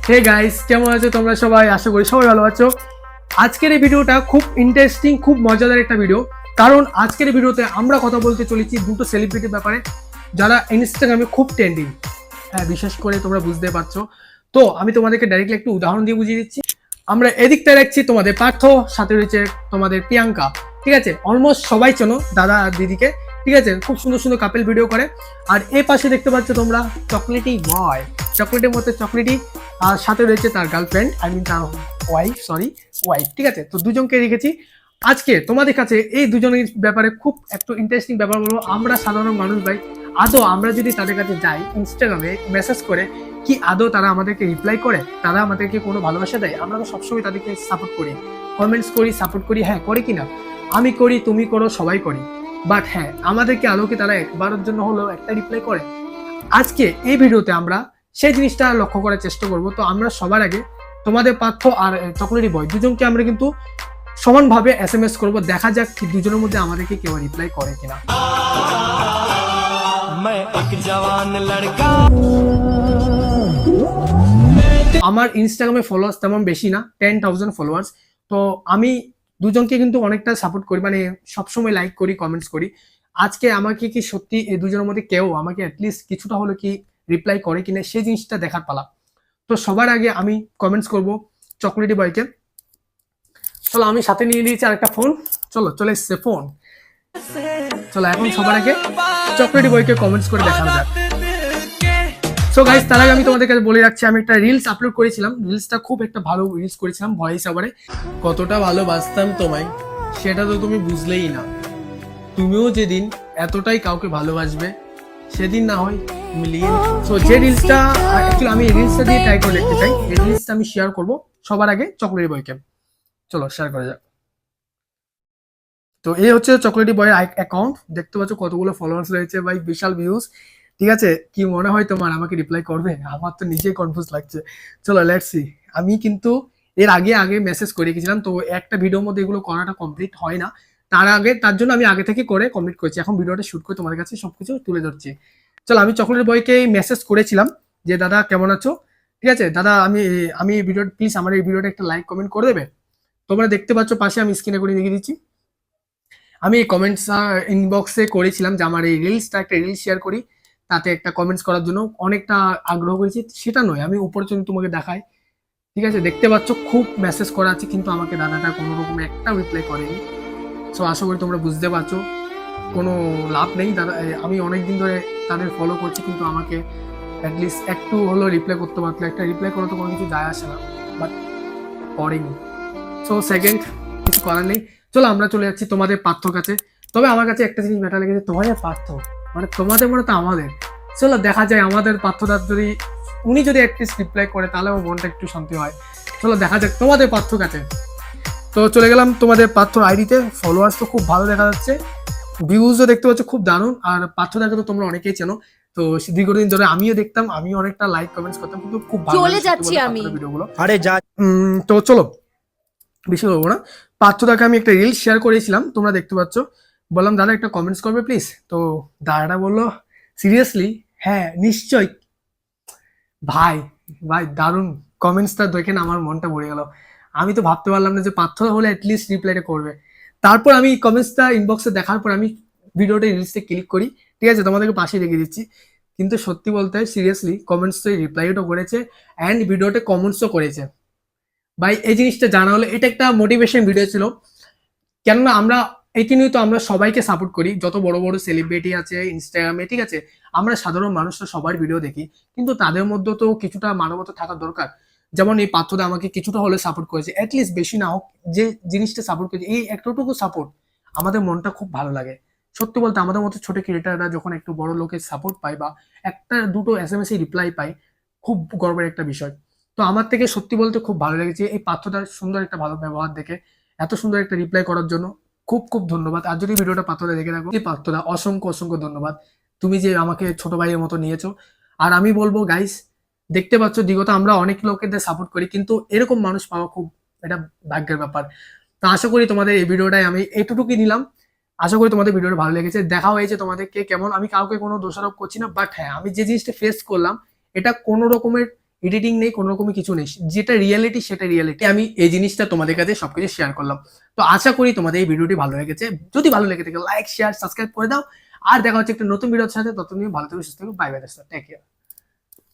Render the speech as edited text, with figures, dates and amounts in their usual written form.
Hey guys, কেমন আছো তোমরা সবাই? আশা করি সবাই ভালো আছো। আজকের এই ভিডিওটা খুব ইন্টারেস্টিং, খুব মজাদার একটা ভিডিও। কারণ আজকের এই ভিডিওতে আমরা কথা বলতে চলেছি দুটো সেলিব্রিটির ব্যাপারে, যারা ইনস্টাগ্রামে খুব ট্রেন্ডিং। হ্যাঁ, বিশেষ করে তোমরা বুঝতে পারছো। তো আমি তোমাদেরকে ডাইরেক্টলি একটু উদাহরণ দিয়ে বুঝিয়ে দিচ্ছি। আমরা এদিকটা দেখছি তোমাদের পার্থ, সাথে রয়েছে তোমাদের প্রিয়াঙ্কা। ঠিক আছে, অলমোস্ট সবাই চেনো দাদা আর দিদিকে। ঠিক আছে, খুব সুন্দর সুন্দর কাপেল ভিডিও করে। আর এই পাশে দেখতে পাচ্ছ তোমরা চকলেটি বয়, চকলেটের মধ্যে চকলেটি, আর সাথে রয়েছে তার গার্লফ্রেন্ড, তার ওয়াইফ। ঠিক আছে, তো দুজনকে রেখেছি আজকে তোমাদের কাছে। এই দুজনের ব্যাপারে খুব একটু ইন্টারেস্টিং ব্যাপার বলবো। আমরা সাধারণ মানুষ ভাই, আদৌ আমরা যদি তাদের কাছে যাই ইনস্টাগ্রামে মেসেজ করে, কি আদৌ তারা আমাদেরকে রিপ্লাই করে? তারা আমাদেরকে কোনো ভালোবাসা দেয়? আমরা তো সবসময় তাদেরকে সাপোর্ট করি, কমেন্টস করি, সাপোর্ট করি। হ্যাঁ, করে কিনা? আমি করি, তুমি করো, সবাই করি। বাট হ্যাঁ, আমাদেরকে আদৌ কি তারা একবারের জন্য হলেও একটা রিপ্লাই করে? আজকে এই ভিডিওতে আমরা সেই জিনিসটা লক্ষ্য করার চেষ্টা করব। তো আমরা সবার আগে তোমাদের পার্থ আর চকলেটি বয় দুজনকে আমরা কিন্তু সমানভাবে SMS করব, দেখা যাক কি দুজনের মধ্যে আমাদেরকে কেউ রিপ্লাই করে কিনা। আমার ইনস্টাগ্রামে ফলোয়ার্স তেমন বেশি না, 10,000 ফলোয়ার্স। তো আমি দুজনকে কিন্তু অনেকটা সাপোর্ট করি, মানে সবসময় লাইক করি, কমেন্টস করি। আজকে আমাকে কি সত্যি এই দুজনের মধ্যে কেউ আমাকে অ্যাটলিস্ট কিছুটা হলো কি রিপ্লাই করে কিনা, সেই জিনিসটা দেখার পালা। তো সবার আগে আমি কমেন্টস করব চকলেটি বয়কে। চলো, আমি সাথে নিয়ে নিয়েছি আর একটা ফোন। চলে এসছে ফোন। চলো, এখন সবার আগে চকলেটি বয়কে কমেন্টস করে দেখানো যাক। সো গাইস, তার আগে আমি তোমাদের কাছে বলে রাখছি, আমি একটা রিলস আপলোড করেছিলাম। রিলসটা খুব একটা ভালো রিলস করেছিলাম, ভয়েস ওভারে। কতটা ভালোবাসতাম তোমায় সেটা তো তুমি বুঝলেই না। তুমিও যেদিন এতটাই কাউকে ভালোবাসবে, সেদিন না হয় মিলিয়ে। সো যে রিলসটা অ্যাকচুয়ালি আমি এই রিলসটা দিয়ে ট্রাই করে দেখতে চাই, এই রিলসটা আমি শেয়ার করব সবার আগে চকলেটি বয়কে। চলো শেয়ার করা যাক। তো এই হচ্ছে চকলেটি বয়ের অ্যাকাউন্ট। দেখতে পাচ্ছ কতগুলো ফলোয়ার্স রয়েছে ভাই, বিশাল ভিউজ। ঠিক আছে, কি মনে হয় তোমার আমাকে রিপ্লাই করবে? আমার তো নিজেই কনফিউজ লাগছে। চলো লেটস সি। আমি কিন্তু এর আগে মেসেজ করে রেখেছিলাম, তো একটা ভিডিওর মধ্যে এগুলো করাটা কমপ্লিট হয় না। তার জন্য আমি আগে থেকে করে কমপ্লিট করেছি। এখন ভিডিওটা শুট করে তোমাদের কাছে সবকিছু তুলে ধরছি। চলো, আমি চকলেট বয়কে মেসেজ করেছিলাম যে দাদা কেমন আছো। ঠিক আছে দাদা, আমি এই ভিডিওটা প্লিজ আমার এই ভিডিওটা একটা লাইক কমেন্ট করে দেবে। তোমরা দেখতে পাচ্ছ পাশে, আমি স্ক্রিনে করে দেখিয়ে দিচ্ছি। আমি কমেন্টস ইনবক্সে করেছিলাম যে আমার এই রিলসটা, একটা রিলস শেয়ার করি, তাতে একটা কমেন্টস করার জন্য অনেকটা আগ্রহ করেছি। সেটা নয়, আমি উপরে জন্য তোমাকে দেখাই। ঠিক আছে, দেখতে পাচ্ছ খুব মেসেজ করা আছে, কিন্তু আমাকে দাদাটা কোনো রকম একটা রিপ্লাই করেনি। সো আশা করি তোমরা বুঝতে পারছো কোনো লাভ নেই। দাদা, আমি অনেকদিন ধরে তাদের ফলো করছি, কিন্তু আমাকে অ্যাটলিস্ট একটু হলো রিপ্লাই করতে পারতো। একটা রিপ্লাই করে তো কোনো কিছু যায় আসে না, বাট করেনি। সো সেকেন্ড, কিছু করার নেই। চলো আমরা চলে যাচ্ছি তোমাদের পার্থ কাছে। তবে আমার কাছে একটা জিনিস ব্যাটা লেগেছে, তোমাদের পার্থ মানে তোমাদের মনে তো আমাদের। চলো দেখা যায় আমাদের পার্থদার যদি উনি যদি অ্যাটলিস্ট রিপ্লাই করে, তাহলে আমার মনটা একটু শান্তি হয়। চলো দেখা যাক তোমাদের পার্থ কাছে। তো চলে গেলাম তোমাদের পার্থ আইডিতে। ফলোয়ার্স তো খুব ভালো দেখা যাচ্ছে, ভিউজও দেখতে পাচ্ছ খুব দারুণ। আর পার্থদাকে তো তোমরা অনেকেই চেনো, তো দীর্ঘদিন ধরে আমিও দেখতাম, আমিও অনেকটা লাইক কমেন্টস করতাম, কিন্তু খুব ভালো চলে যাচ্ছি আমি ভিডিওগুলো। আরে যা। তো চলো বেশি বলবো না। পার্থদাকে আমি একটা রিলস শেয়ার করেছিলাম, তোমরা দেখতে পাচ্ছ। বললাম দাদা একটা কমেন্টস করবে প্লিজ। তো দাদাটা বললো সিরিয়াসলি? হ্যাঁ নিশ্চয়ই। ভাই ভাই দারুণ কমেন্টসটা দেখে না আমার মনটা ভরে গেল। আমি তো ভাবতে পারলাম না যে পার্থ হলে অ্যাটলিস্ট রিপ্লাইটা করবে। তারপর আমি কমেন্টসটা ইনবক্সে দেখার পর আমি ভিডিওটা রিলসে ক্লিক করি। ঠিক আছে, তোমাদেরকে পাশে রেখে দিচ্ছি। কিন্তু সত্যি বলতে সিরিয়াসলি কমেন্টস রিপ্লাইও করেছে, অ্যান্ড ভিডিওতে কমেন্টসও করেছে। ভাই এই জিনিসটা জানা হলো, এটা একটা মোটিভেশন ভিডিও ছিল। কেননা আমরা এই নিয়ে তো আমরা সবাইকে সাপোর্ট করি, যত বড় বড় সেলিব্রিটি আছে ইনস্টাগ্রামে। ঠিক আছে, আমরা সাধারণ মানুষরা সবার ভিডিও দেখি, কিন্তু তাদের মধ্যে তো কিছুটা মানবতা থাকা দরকার। যেমন এই পাত্রদা আমাকে কিছুটা হলে সাপোর্ট করেছে, অ্যাটলিস্ট বেশি না হোক, যে জিনিসটা সাপোর্ট করেছে, এই একটুটুকু সাপোর্ট আমাদের মনটা খুব ভালো লাগে। সত্যি বলতে আমাদের মতো ছোট ক্রিয়েটাররা যখন একটু বড় লোকের সাপোর্ট পায় বা একটা দুটো SMS এ রিপ্লাই পায়, খুব গর্বের একটা বিষয়। তো আমার থেকে সত্যি বলতে খুব ভালো লেগেছে এই পাত্রদার সুন্দর একটা ভালো ব্যবহার দেখে, এত সুন্দর একটা রিপ্লাই করার জন্য খুব খুব ধন্যবাদ। আর যদি ভিডিওটা পাত্রদা দেখে থাকো, এই পাত্রদা অসংখ্য অসংখ্য ধন্যবাদ, তুমি যে আমাকে ছোট ভাইয়ের মতো নিয়েছো। আর আমি বলবো গাইস, দেখতে পাচ্ছ দিগত আমরা অনেক লোকেদের সাপোর্ট করি, কিন্তু এরকম মানুষ পাওয়া খুব এটা ভাগ্যের ব্যাপার। তো আশা করি তোমাদের এই ভিডিওটাই আমি এইটুকুই নিলাম। আশা করি তোমাদের ভিডিওটা ভালো লেগেছে। দেখা হয়েছে তোমাদেরকে কেমন, আমি কাউকে কোনো দোষারোপ করছি না, বাট হ্যাঁ আমি যে জিনিসটা ফেস করলাম, এটা কোনো রকমের এডিটিং নেই, কোনো রকমই কিছু নেই, যেটা রিয়েলিটি সেটা রিয়েলিটি। আমি এই জিনিসটা তোমাদের কাছে সবকিছু শেয়ার করলাম। তো আশা করি তোমাদের এই ভিডিওটি ভালো লেগেছে। যদি ভালো লেগে থাকে লাইক শেয়ার সাবস্ক্রাইব করে দাও। আর দেখা হচ্ছে একটা নতুন ভিডিওর সাথে, ততদিন ভালো থেকো সুস্থ থেকো, বাই বাই, টেক কেয়ার।